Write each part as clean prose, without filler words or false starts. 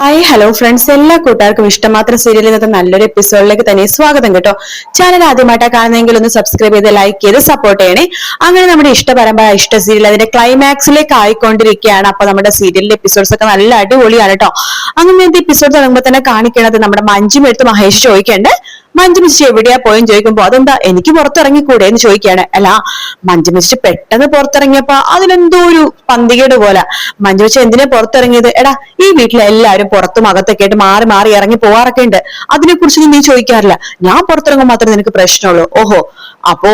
Hi hello friends, എല്ലാ കൂട്ടുകാർക്കും ഇഷ്ടമാത്ര സീരിയലിൽ നിന്നത്തെ നല്ലൊരു എപ്പിസോഡിലേക്ക് തന്നെ സ്വാഗതം കേട്ടോ. ചാനൽ ആദ്യമായിട്ടാണ് കാണുന്നതെങ്കിൽ ഒന്ന് സബ്സ്ക്രൈബ് ചെയ്ത് ലൈക്ക് ചെയ്ത് സപ്പോർട്ട് ചെയ്യണേ. അങ്ങനെ നമ്മുടെ ഇഷ്ടപരമ്പര ഇഷ്ട സീരിയൽ അതിന്റെ ക്ലൈമാക്സിലേക്ക് ആയിക്കൊണ്ടിരിക്കുകയാണ്. അപ്പൊ നമ്മുടെ സീരിയലിന്റെ എപ്പിസോഡ്സ് ഒക്കെ നല്ല അടിപൊളിയാണ് കേട്ടോ. അങ്ങനത്തെ എപ്പിസോഡ് തുടങ്ങുമ്പോൾ തന്നെ കാണിക്കണത് നമ്മുടെ മഞ്ജു എടുത്ത് മഹേഷ് ചോദിക്കണ്ട്, മഞ്ജു മിസ്റ്റി എവിടെയാ പോയെന്ന് ചോദിക്കുമ്പോ അതെന്താ എനിക്ക് പുറത്തിറങ്ങിക്കൂടെ എന്ന് ചോദിക്കുകയാണ്. അല്ല, മഞ്ജു മിസ്റ്റി പെട്ടെന്ന് പുറത്തിറങ്ങിയപ്പോ അതിലെന്തോ ഒരു പന്തികേട് പോലെ. മഞ്ജു മിസ്റ്റി എന്തിനാ പുറത്തിറങ്ങിയത്? എടാ, ഈ വീട്ടിലെ എല്ലാവരും പുറത്തും അകത്തൊക്കെ ആയിട്ട് മാറി മാറി ഇറങ്ങി പോവാറൊക്കെ ഉണ്ട്, അതിനെ കുറിച്ച് നീ ചോദിക്കാറില്ല. ഞാൻ പുറത്തിറങ്ങുമ്പോൾ മാത്രമേ നിനക്ക് പ്രശ്നമുള്ളൂ. ഓഹോ, അപ്പോ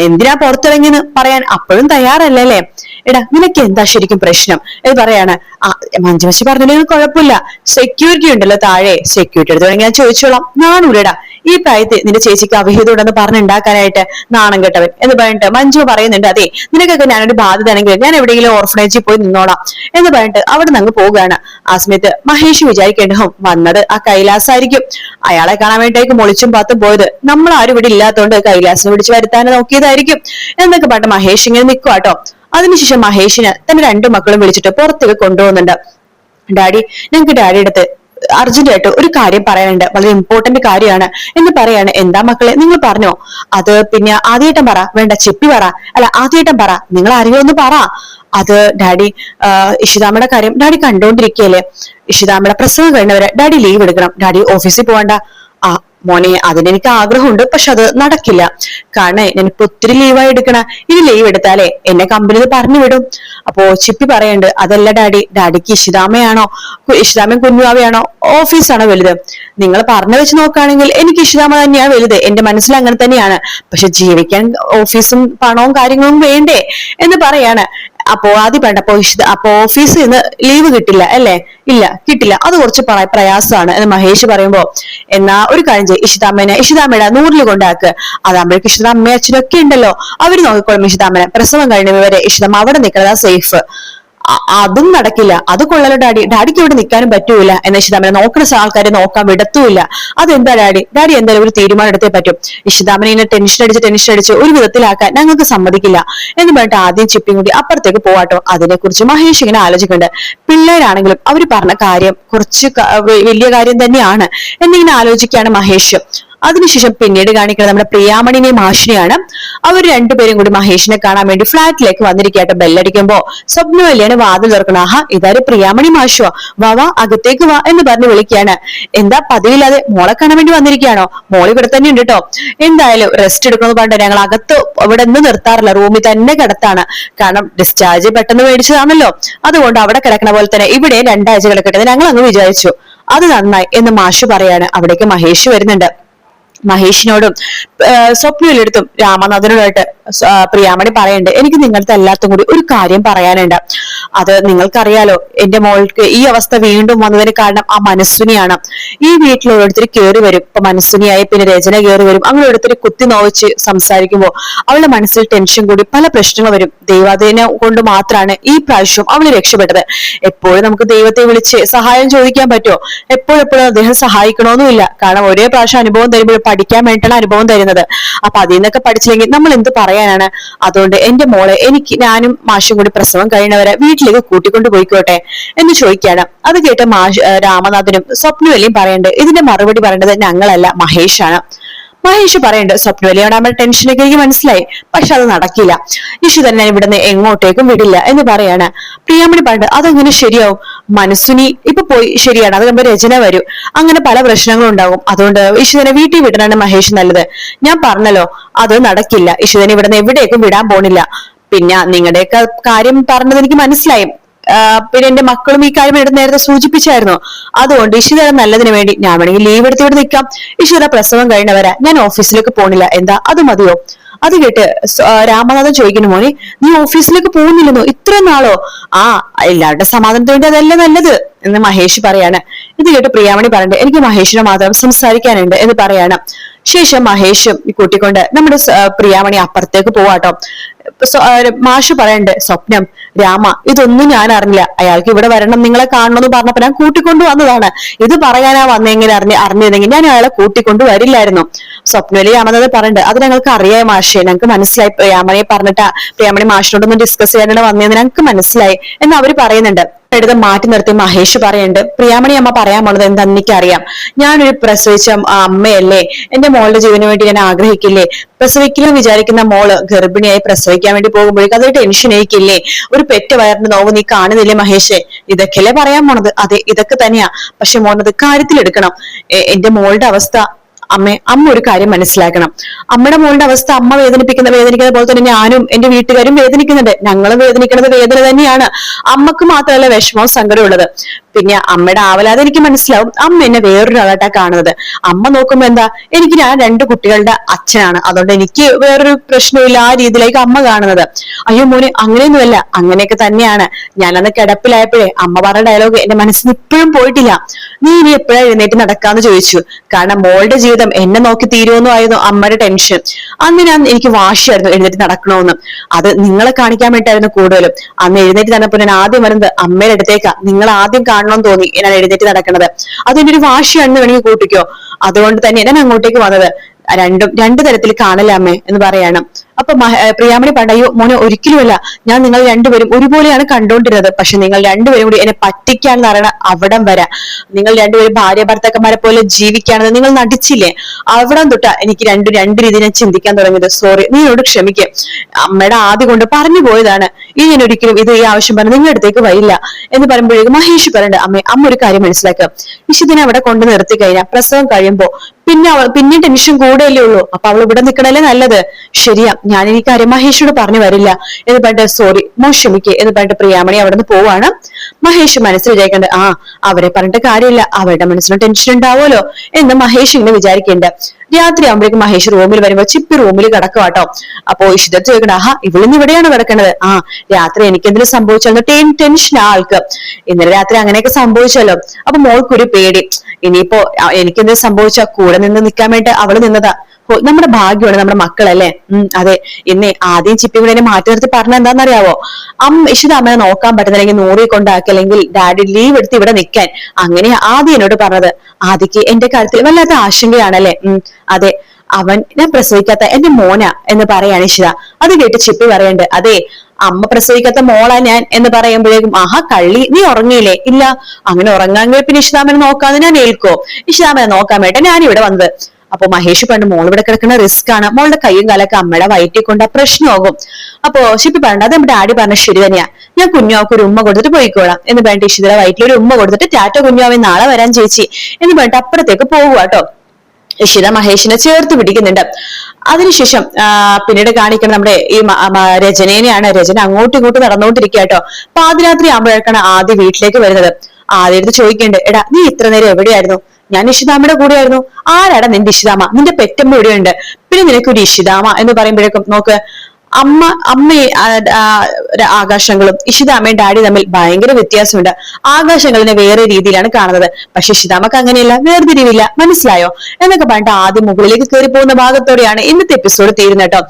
എന്തിനാ പുറത്തിറങ്ങിയെന്ന് പറയാൻ അപ്പോഴും തയ്യാറല്ലേ? എടാ, നിനക്ക് എന്താ ശരിക്കും പ്രശ്നം എന്ന് പറയാണ്. മഞ്ജു മിസ്റ്റി പറഞ്ഞില്ലെങ്കിൽ കുഴപ്പമില്ല, സെക്യൂരിറ്റി ഉണ്ടല്ലോ താഴെ, സെക്യൂരിറ്റി എടുത്ത് വേണമെങ്കിൽ ഞാൻ ചോദിച്ചോളാം. നാണൂലടാ ഈ പ്രായത്തിൽ നിന്റെ ചേച്ചിക്ക് അവിഹിതം ഉണ്ടെന്ന് പറഞ്ഞുണ്ടാക്കാനായിട്ട്, നാണം കെട്ടവൻ എന്ന് പറഞ്ഞിട്ട് മഞ്ജു പറയുന്നുണ്ട്. അതെ, നിനക്കൊക്കെ ഞാനൊരു ബാധ്യതയാണെങ്കിൽ ഞാൻ എവിടെയെങ്കിലും ഓർഫനേജിൽ പോയി നിന്നോളാം എന്ന് പറഞ്ഞിട്ട് അവിടെ നിന്ന് അങ്ങ് പോവുകയാണ്. ആ സമയത്ത് മഹേഷ് വിചാരിക്കേണ്ടതും വന്നത് ആ കൈലാസായിരിക്കും. അയാളെ കാണാൻ വേണ്ടിയേക്കും ഒളിച്ചും പാത്തും പോയത്. നമ്മൾ ആരും ഇവിടെ ഇല്ലാത്തതുകൊണ്ട് കൈലാസിനെ പിടിച്ചു വരുത്താൻ നോക്കിയതായിരിക്കും എന്നൊക്കെ പറഞ്ഞിട്ട് മഹേഷ് ഇങ്ങനെ നിൽക്കുവാട്ടോ. അതിനുശേഷം മഹേഷിന് തന്റെ രണ്ടു മക്കളും വിളിച്ചിട്ട് പുറത്തേക്ക് കൊണ്ടുപോകുന്നുണ്ട്. ഡാഡി, ഞങ്ങൾക്ക് ഡാഡിയുടെ അടുത്ത് അർജന്റായിട്ട് ഒരു കാര്യം പറയാനുണ്ട്, വളരെ ഇമ്പോർട്ടന്റ് കാര്യമാണ് എന്ന് പറയാണ്. എന്താ മക്കളെ, നിങ്ങൾ പറഞ്ഞോ? അത് പിന്നെ ആദ്യേട്ടൻ പറ. വേണ്ട, ചിപ്പി പറ. അല്ല, ആദ്യേട്ടൻ പറ, നിങ്ങൾ അറിയോന്ന് പറ. അത് ഡാഡി, ഇഷിതാമ്മയുടെ കാര്യം ഡാഡി കണ്ടോണ്ടിരിക്കല്ലേ. ഇഷിതാമ്മയുടെ പ്രസവം കഴിഞ്ഞവരെ ഡാഡി ലീവ് എടുക്കണം. ഡാഡി ഓഫീസിൽ പോകണ്ട. ആ മോനെ, അതിനെനിക്ക് ആഗ്രഹമുണ്ട്, പക്ഷെ അത് നടക്കില്ല. കാരണം എനിക്ക് ഒത്തിരി ലീവായി എടുക്കണ. ഇനി ലീവ് എടുത്താലേ എന്നെ കമ്പനിയിൽ പറഞ്ഞു വിടും. അപ്പോ ചിപ്പി പറയണ്ട്, അതല്ല ഡാഡി, ഡാഡിക്ക് ഇഷിതാമ്മയാണോ, ഇഷിതാമ്മയും കുഞ്ഞുവാവയാണോ, ഓഫീസാണോ വലുത്? നിങ്ങൾ പറഞ്ഞു വെച്ച് നോക്കുകയാണെങ്കിൽ എനിക്ക് ഇഷിതാമ്മ തന്നെയാണ് വലുത്. എന്റെ മനസ്സിൽ അങ്ങനെ തന്നെയാണ്. പക്ഷെ ജീവിക്കാൻ ഓഫീസും പണവും കാര്യങ്ങളും വേണ്ടേ എന്ന് പറയാണ്. അപ്പോ ആദ്യം വേണ്ട, അപ്പോ ഓഫീസിൽ നിന്ന് ലീവ് കിട്ടില്ല അല്ലേ? ഇല്ല, കിട്ടില്ല. അത് കുറച്ച് പ്രയാസമാണ് എന്ന് മഹേഷ് പറയുമ്പോ, എന്നാ ഒരു കാര്യം ചെയ്യ്, ഇഷിതാമ്മയുടെ 100 കൊണ്ടാക്ക്. അതാകുമ്പോഴേക്ക് ഇഷിത അമ്മയും അച്ഛനൊക്കെ ഉണ്ടല്ലോ, അവര് നോക്കിക്കോളും ഇഷിതാമ്മനെ. പ്രസവം കഴിഞ്ഞവരെ ഇഷിതാമ്മ അവിടെ നിൽക്കുന്നതാ സേഫ്. അതും നടക്കില്ല. അത് കൊള്ളലോ ഡാഡി, ഡാഡിക്ക് ഇവിടെ നിൽക്കാനും പറ്റൂല. എന്ന ഇഷിതാമ്മനെ നോക്കുന്ന ആൾക്കാരെ നോക്കാൻ വിടത്തൂല്ല. അതെന്താ ഡാഡി? ഡാഡി എന്തായാലും ഒരു തീരുമാനം എടുത്തേ പറ്റും. ഇഷിതാമ്മനെ ഇങ്ങനെ ടെൻഷൻ അടിച്ച് ഒരു വിധത്തിലാക്കാൻ ഞങ്ങൾക്ക് സമ്മതിക്കില്ല എന്ന് പറഞ്ഞിട്ട് ആദ്യം ചിപ്പിയും കൂടി അപ്പുറത്തേക്ക് പോവാട്ടോ. അതിനെക്കുറിച്ച് മഹേഷ് ഇങ്ങനെ ആലോചിക്കുന്നുണ്ട്. പിള്ളേരാണെങ്കിലും അവര് പറഞ്ഞ കാര്യം കുറച്ച് വലിയ കാര്യം തന്നെയാണ് എന്നിങ്ങനെ ആലോചിക്കുകയാണ് മഹേഷ്. അതിനുശേഷം പിന്നീട് കാണിക്കുന്നത് നമ്മുടെ പ്രിയാമണിനെയും മാഷിനെയാണ്. അവർ രണ്ടുപേരും കൂടി മഹേഷിനെ കാണാൻ വേണ്ടി ഫ്ലാറ്റിലേക്ക് വന്നിരിക്കട്ടെ. ബെല്ലടിക്കുമ്പോ സ്വപ്നവല്ലിയാണ് വാതിൽ തുറക്കണം. ആഹാ, ഇതാരും പ്രിയാമണി മാഷോ, വാ വാ അകത്തേക്ക് വാ എന്ന് പറഞ്ഞ് വിളിക്കുകയാണ്. എന്താ പതിവില്ലാതെ മോളെ കാണാൻ വേണ്ടി വന്നിരിക്കുകയാണോ? മോള് ഇവിടെ തന്നെ ഉണ്ട് കേട്ടോ. എന്തായാലും റെസ്റ്റ് എടുക്കണമെന്ന് പറഞ്ഞിട്ട് ഞങ്ങൾ അകത്ത് ഇവിടെ നിന്ന് നിർത്താറില്ല, റൂമിൽ തന്നെ കിടത്താണ്. കാരണം ഡിസ്ചാർജ് പെട്ടെന്ന് മേടിച്ചതാണല്ലോ, അതുകൊണ്ട് അവിടെ കിടക്കണ പോലെ തന്നെ ഇവിടെ 2 ആഴ്ച കിടക്കട്ടെ ഞങ്ങൾ അങ്ങ് വിചാരിച്ചു. അത് നന്നായി എന്ന് മാഷ് പറയാണ്. അവിടേക്ക് മഹേഷ് വരുന്നുണ്ട്. മഹേഷിനോടും സ്വപ്നയിലെടുത്തും രാമനാഥനോടായിട്ട് പ്രിയാമണി പറയുന്നുണ്ട്, എനിക്ക് നിങ്ങളുടെ എല്ലാത്തും കൂടി ഒരു കാര്യം പറയാനുണ്ട്. അത് നിങ്ങൾക്കറിയാലോ, എന്റെ മോൾക്ക് ഈ അവസ്ഥ വീണ്ടും വന്നതിന് കാരണം ആ മനസ്സുനിയാണ്. ഈ വീട്ടിൽ ഓരോരുത്തർ കയറി വരും. ഇപ്പൊ മനസ്സുനിയായി, പിന്നെ രചന കയറി വരും. അങ്ങനെ ഓരോരുത്തർ കുത്തി നോവിച്ച് സംസാരിക്കുമ്പോൾ അവളുടെ മനസ്സിൽ ടെൻഷൻ കൂടി പല പ്രശ്നങ്ങൾ വരും. ദൈവാധീനം കൊണ്ട് മാത്രമാണ് ഈ പ്രാവശ്യം അവള് രക്ഷപ്പെട്ടത്. എപ്പോഴും നമുക്ക് ദൈവത്തെ വിളിച്ച് സഹായം ചോദിക്കാൻ പറ്റുമോ? എപ്പോഴെപ്പോഴും അദ്ദേഹം സഹായിക്കണമെന്നുമില്ല. കാരണം ഒരേ പ്രാവശ്യം അനുഭവം തരുമ്പോൾ പഠിക്കാൻ വേണ്ടിയിട്ടാണ് അനുഭവം തരുന്നത്. അപ്പൊ അതിൽ നിന്നൊക്കെ പഠിച്ചില്ലെങ്കിൽ നമ്മൾ എന്ത് പറയാനാണ്? അതുകൊണ്ട് എന്റെ മോളെ ഞാനും മാഷും കൂടി പ്രസവം കഴിയുന്നവരെ വീട്ടിലേക്ക് കൂട്ടിക്കൊണ്ടു പോയിക്കോട്ടെ എന്ന് ചോദിക്കുകയാണ്. അത് കേട്ട് രാമനാഥനും സ്വപ്നവല്ലിയും പറയണ്ട്, ഇതിന്റെ മറുപടി പറയേണ്ടത് ഞങ്ങളല്ല, മഹേഷാണ്. മഹേഷ് പറയുന്നുണ്ട്, സ്വപ്നവല്ലിയോട് നമ്മുടെ ടെൻഷനൊക്കെ എനിക്ക് മനസ്സിലായി, പക്ഷെ അത് നടക്കില്ല. ഇഷു തന്നെ ഇവിടുന്ന് എങ്ങോട്ടേക്കും വിടില്ല എന്ന് പറയാണ്. പ്രിയാമണി പറയുന്നത്, അതെങ്ങനെ ശരിയാവും? മനസ്സുനി ഇപ്പൊ പോയി, ശരിയാണ്, അത് കഴിയുമ്പോ രചന വരും, അങ്ങനെ പല പ്രശ്നങ്ങളും ഉണ്ടാകും. അതുകൊണ്ട് ഇഷുവിനെ വീട്ടിൽ വിടണാണ് മഹേഷ് നല്ലത്. ഞാൻ പറഞ്ഞല്ലോ, അത് നടക്കില്ല. ഇഷുവിനെ ഇവിടുന്ന് എവിടേക്കും വിടാൻ പോണില്ല. പിന്നെ നിങ്ങളുടെയൊക്കെ കാര്യം പറഞ്ഞത് എനിക്ക് മനസ്സിലായി. പിന്നെ എന്റെ മക്കളും ഈ കാര്യം എടുത്ത് നേരത്തെ സൂചിപ്പിച്ചായിരുന്നു. അതുകൊണ്ട് ഇഷിതയുടെ നല്ലതിന് വേണ്ടി ഞാൻ വേണമെങ്കിൽ ലീവ് എടുത്ത് ഇവിടെ നിൽക്കാം. ഇഷിത പ്രസവം കഴിഞ്ഞവരാ, ഞാൻ ഓഫീസിലേക്ക് പോണില്ല. എന്താ, അത് മതിയോ? അത് കേട്ട് രാമനാഥൻ ചോദിക്കുന്നു, മോനെ നീ ഓഫീസിലേക്ക് പോകുന്നില്ലെന്നോ ഇത്ര നാളോ? ആ, എല്ലാവരുടെ സമാധാനത്തിന് വേണ്ടി അതല്ല നല്ലത് എന്ന് മഹേഷ് പറയാണ്. ഇത് കേട്ട് പ്രിയാമണി പറയണ്ടേ, എനിക്ക് മഹേഷിനെ മാത്രം സംസാരിക്കാനുണ്ട് എന്ന് പറയാണ്. ശേഷം മഹേഷും കൂട്ടിക്കൊണ്ട് നമ്മുടെ പ്രിയാമണി അപ്പുറത്തേക്ക് പോവാട്ടോ. മാഷ് പറയണ്ട്, സ്വപ്നം രാമ ഇതൊന്നും ഞാൻ അറിഞ്ഞില്ല, അയാൾക്ക് ഇവിടെ വരണം നിങ്ങളെ കാണണമെന്ന് പറഞ്ഞപ്പോ ഞാൻ കൂട്ടിക്കൊണ്ടു വന്നതാണ്. ഇത് പറയാനാ വന്നെങ്ങനെ അറിഞ്ഞിരുന്നെങ്കിൽ ഞാൻ അയാളെ കൂട്ടിക്കൊണ്ടു വരില്ലായിരുന്നു. സ്വപ്നയില് രാമനാഥ് പറയണ്ട്, അത് ഞങ്ങൾക്ക് അറിയാം മാഷേ, ഞങ്ങൾക്ക് മനസ്സിലായി. പ്രിയാമണിയെ പറഞ്ഞിട്ട് പ്രിയാമണി മാഷിനോടൊന്നും ഡിസ്കസ് ചെയ്യാനാണ് വന്നതെന്ന് ഞങ്ങൾക്ക് മനസ്സിലായി എന്ന് അവര് പറയുന്നുണ്ട്. എടുത്ത് മാറ്റി നിർത്തി മഹേഷ് പറയുന്നുണ്ട്, പ്രിയാമണി അമ്മ പറയാൻ പോണത് എന്താന്ന് എനിക്കറിയാം. ഞാനൊരു പ്രസവിച്ച അമ്മയല്ലേ, എന്റെ മോളുടെ ജീവന് വേണ്ടി ഞാൻ ആഗ്രഹിക്കില്ലേ? പ്രസവിക്കണം വിചാരിക്കുന്ന മോള് ഗർഭിണിയായി പ്രസവിക്കാൻ വേണ്ടി പോകുമ്പോഴേക്കും അതൊരു ടെൻഷൻ ആയിരിക്കില്ലേ? ഒരു പെറ്റ് വയറിന്റെ നോവ് നീ കാണുന്നില്ലേ മഹേഷേ? ഇതൊക്കെയല്ലേ പറയാൻ പോണത്? അതെ, ഇതൊക്കെ തന്നെയാ. പക്ഷെ മോനത് കാര്യത്തിലെടുക്കണം. എന്റെ മോളുടെ അവസ്ഥ അമ്മ ഒരു കാര്യം മനസ്സിലാക്കണം. അമ്മയുടെ മോളുടെ അവസ്ഥ അമ്മ വേദനിക്കുന്ന പോലെ തന്നെ ഞാനും എന്റെ വീട്ടുകാരും വേദനിക്കുന്നുണ്ട്. ഞങ്ങളും വേദനിക്കുന്നത് വേദന തന്നെയാണ്. അമ്മക്ക് മാത്രമല്ല വിഷമവും സങ്കടവും ഉള്ളത്. പിന്നെ അമ്മയുടെ ആവലാതെ എനിക്ക് മനസ്സിലാവും. അമ്മ എന്നെ വേറൊരാളായിട്ടാ കാണുന്നത്. അമ്മ നോക്കുമ്പോ എന്താ, ഞാൻ 2 കുട്ടികളുടെ അച്ഛനാണ്, അതുകൊണ്ട് എനിക്ക് വേറൊരു പ്രശ്നമില്ല. ആ രീതിയിലേക്ക് അമ്മ കാണുന്നത്. അയ്യോ മോനെ, അങ്ങനെയൊന്നുമല്ല, അങ്ങനെയൊക്കെ തന്നെയാണ്. ഞാനന്ന് കിടപ്പിലായപ്പോഴേ അമ്മ പറഞ്ഞ ഡയലോഗ് എന്റെ മനസ്സിന് ഇപ്പോഴും പോയിട്ടില്ല. നീ ഇനി എപ്പോഴാ എഴുന്നേറ്റ് നടക്കാന്ന് ചോദിച്ചു. കാരണം മോളുടെ ജീവിതം എന്നെ നോക്കി തീരുമെന്നും ആയിരുന്നു അമ്മയുടെ ടെൻഷൻ. അന്ന് എനിക്ക് വാശിയായിരുന്നു എഴുന്നേറ്റ് നടക്കണമെന്ന്. അത് നിങ്ങളെ കാണിക്കാൻ വേണ്ടിയിട്ടായിരുന്നു കൂടുതലും. അന്ന് എഴുന്നേറ്റ് നടന്നപ്പോൾ ഞാൻ ആദ്യം വരുന്നത് അമ്മയുടെ അടുത്തേക്കാ. നിങ്ങൾ ആദ്യം കാണണമെന്ന് തോന്നി ഞാൻ എഴുന്നേറ്റ് നടക്കുന്നത്. അതെന്റെ ഒരു വാശിയാണെന്ന് വേണമെങ്കിൽ കൂട്ടിക്കോ. അതുകൊണ്ട് തന്നെ ഞാൻ അങ്ങോട്ടേക്ക് വന്നത്. രണ്ടു തരത്തിൽ കാണല അമ്മേ എന്ന് പറയണം. അപ്പൊ പ്രിയാമണി പറയോ, മോനെ ഒരിക്കലുമല്ല, ഞാൻ നിങ്ങൾ രണ്ടുപേരും ഒരുപോലെയാണ് കണ്ടോണ്ടിരുന്നത്. പക്ഷെ നിങ്ങൾ രണ്ടുപേരും കൂടി എന്നെ പറ്റിക്കാന്ന് പറയണ അവിടം വരെ. നിങ്ങൾ രണ്ടുപേരും ഭാര്യ ഭർത്താക്കന്മാരെ പോലെ ജീവിക്കുകയാണെന്ന് നിങ്ങൾ നടിച്ചില്ലേ? അവിടം തൊട്ടാ എനിക്ക് രണ്ട് രീതി ഞാൻ ചിന്തിക്കാൻ തുടങ്ങിയത്. സോറി, നീ എന്നോട് ക്ഷമിക്കുക. അമ്മയുടെ ആദ്യം കൊണ്ട് പറഞ്ഞു പോയതാണ്. ഇനി ഞാൻ ഒരിക്കലും ഈ ആവശ്യം പറഞ്ഞ് നിങ്ങളുടെ അടുത്തേക്ക് വരില്ല എന്ന് പറയുമ്പോഴേക്കും മഹേഷ് പറയണ്ട, അമ്മ ഒരു കാര്യം മനസ്സിലാക്കുക. ഇഷിതിനെ അവിടെ കൊണ്ട് നിർത്തി കഴിഞ്ഞാൽ പ്രസവം കഴിയുമ്പോ പിന്നെ ടെൻഷൻ കൂടെയല്ലേ ഉള്ളൂ. അപ്പൊ അവൾ ഇവിടെ നിൽക്കണല്ലേ നല്ലത്. ശരിയാ, ഞാൻ ഈ കാര്യം മഹേഷിനോട് പറഞ്ഞു വരില്ല എന്ന് പറഞ്ഞിട്ട് സോറി മോൻ ക്ഷമിക്കേ എന്ന് പറഞ്ഞിട്ട് പ്രിയാമണി അവിടെ നിന്ന് പോവാണ്. മഹേഷ് മനസ്സിൽ വിചാരിക്കണ്ട, അവരെ പറഞ്ഞിട്ട് കാര്യമില്ല, അവരുടെ മനസ്സിന് ടെൻഷൻ ഉണ്ടാവുമല്ലോ എന്ന് മഹേഷ് ഇങ്ങനെ വിചാരിക്കേണ്ട. രാത്രി ആകുമ്പോഴേക്കും മഹേഷ് റൂമിൽ വരുമ്പോ ചിപ്പി റൂമിൽ കിടക്കുവാട്ടോ. അപ്പൊ ഇഷിത ചോദിക്കണ്ട, ഇവളിന്ന് ഇവിടെയാണ് കിടക്കണത്. രാത്രി എനിക്കെന്തെങ്കിലും സംഭവിച്ചോ ടെൻഷൻ ആൾക്ക്. ഇന്നലെ രാത്രി അങ്ങനെയൊക്കെ സംഭവിച്ചല്ലോ. അപ്പൊ മോൾക്കൊരു പേടി, ഇനിയിപ്പോ എനിക്കെന്തെങ്കിലും സംഭവിച്ചാൽ കൂടെ നിന്ന് നിൽക്കാൻ വേണ്ടി അവള് നിന്നതാ. നമ്മുടെ ഭാഗ്യമാണ് നമ്മുടെ മക്കളല്ലേ. അതെ, ഇന്ന് ആദ്യം ചിപ്പി കൂടെ മാറ്റി നിർത്തി പറഞ്ഞ എന്താണെന്നറിയാവോ? ഇഷിത അമ്മയെ നോക്കാൻ പറ്റുന്നില്ലെങ്കിൽ നൂറി കൊണ്ടാക്കി, അല്ലെങ്കിൽ ഡാഡി ലീവ് എടുത്ത് ഇവിടെ നിൽക്കാൻ. അങ്ങനെ ആദ്യം എന്നോട് പറഞ്ഞത്. ആദിക്ക് എന്റെ കാര്യത്തിൽ വല്ലാത്ത ആശങ്കയാണല്ലേ? അതെ, ഞാൻ പ്രസവിക്കാത്ത എന്റെ മോനാ എന്ന് പറയാണ് ഇഷിത. അത് കേട്ട് ചിപ്പി പറയണ്ട്, അതെ അമ്മ പ്രസവിക്കാത്ത മോളാ ഞാൻ എന്ന് പറയുമ്പോഴേക്കും കള്ളി, നീ ഉറങ്ങിയില്ലേ? ഇല്ല. അങ്ങനെ ഉറങ്ങാൻ പിന്നെ ഇഷിതാമ്മനെ നോക്കാതെ ഞാൻ ഏൽക്കോ? ഇഷിതാമ്മനെ നോക്കാൻ വേണ്ട ഞാൻ ഇവിടെ വന്നത്. അപ്പൊ മഹേഷ് പണ്ട് മോൾ ഇവിടെ കിടക്കുന്ന റിസ്ക് ആണ്, മോളുടെ കയ്യും കാലൊക്കെ അമ്മയുടെ വയറ്റിൽ കൊണ്ട് പ്രശ്നമാകും. അപ്പൊ ഷിപ്പി പറഞ്ഞത്, അത് നമ്മുടെ ഡാഡി പറഞ്ഞ ശരി തന്നെയാ, ഞാൻ കുഞ്ഞാവക്ക് ഒരു ഉമ്മ കൊടുത്തിട്ട് പോയിക്കോളാം എന്ന് പറഞ്ഞിട്ട് ഇഷിതയുടെ വയറ്റിൽ ഒരു ഉമ്മ കൊടുത്തിട്ട് ടാറ്റ കുഞ്ഞാവെ നാളെ വരാൻ ചേച്ചി എന്ന് പറഞ്ഞിട്ട് അപ്പുറത്തേക്ക് പോകുവാട്ടോ. ഇഷിത മഹേഷിനെ ചേർത്ത് പിടിക്കുന്നുണ്ട്. അതിനുശേഷം പിന്നീട് കാണിക്കണം നമ്മുടെ ഈ രചനേനെയാണ്. രചന അങ്ങോട്ടും ഇങ്ങോട്ടും നടന്നുകൊണ്ടിരിക്കുക കേട്ടോ. പാതിരാത്രി ആകുമ്പോഴേക്കാണ് ആദ്യം വീട്ടിലേക്ക് വരുന്നത്. ആദ്യം എടുത്ത് ചോദിക്കണ്ട്, എടാ നീ ഇത്ര നേരം എവിടെയായിരുന്നു? ഞാൻ ഇഷിതാമ്മയുടെ കൂടെയായിരുന്നു. ആരാടാ നിന്റെ ഇഷിതാമ്മ? നിന്റെ പെറ്റമ്മ ഇവിടെയുണ്ട്, പിന്നെ നിനക്കൊരു ഇഷിതാമ്മ എന്ന് പറയുമ്പോഴേക്കും നോക്ക്, അമ്മയും ആകാശങ്ങളും ഇഷിതാമ്മയും ഡാഡി തമ്മിൽ ഭയങ്കര വ്യത്യാസമുണ്ട്. ആകാശങ്ങളിനെ വേറെ രീതിയിലാണ് കാണുന്നത്, പക്ഷെ ഇഷിതാമ്മക്ക് അങ്ങനെയല്ല, വേർതിരിവില്ല. മനസ്സിലായോ എന്നൊക്കെ പറഞ്ഞിട്ട് ആദ്യം മുകളിലേക്ക് കയറി പോകുന്ന ഭാഗത്തോടെയാണ് ഇന്നത്തെ എപ്പിസോഡ് തീരുന്നത് കേട്ടോ.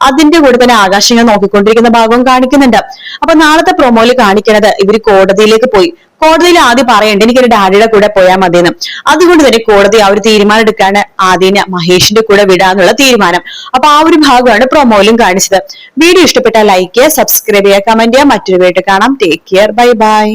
അതിന്റെ കൂടെ തന്നെ ആകാശങ്ങൾ നോക്കിക്കൊണ്ടിരിക്കുന്ന ഭാഗവും കാണിക്കുന്നുണ്ട്. അപ്പൊ നാളത്തെ പ്രൊമോയിൽ കാണിക്കുന്നത് ഇവര് കോടതിയിലേക്ക് പോയി. കോടതിയിൽ ആദ്യം പറയണ്ട് എനിക്കൊരു ഡാഡിയുടെ കൂടെ പോയാൽ മതിയെന്ന്. അതുകൊണ്ട് തന്നെ കോടതി ആ ഒരു തീരുമാനം എടുക്കാണ് ആദ്യം മഹേഷിന്റെ കൂടെ വിടാന്നുള്ള തീരുമാനം. അപ്പൊ ആ ഒരു ഭാഗമാണ് പ്രൊമോയിലും കാണിച്ചത്. വീഡിയോ ഇഷ്ടപ്പെട്ടാൽ ലൈക്ക് ചെയ്യുക, സബ്സ്ക്രൈബ് ചെയ്യുക, കമന്റ് ചെയ്യുക. മറ്റൊരു വീഡിയോ കാണാം. Take care, bye bye.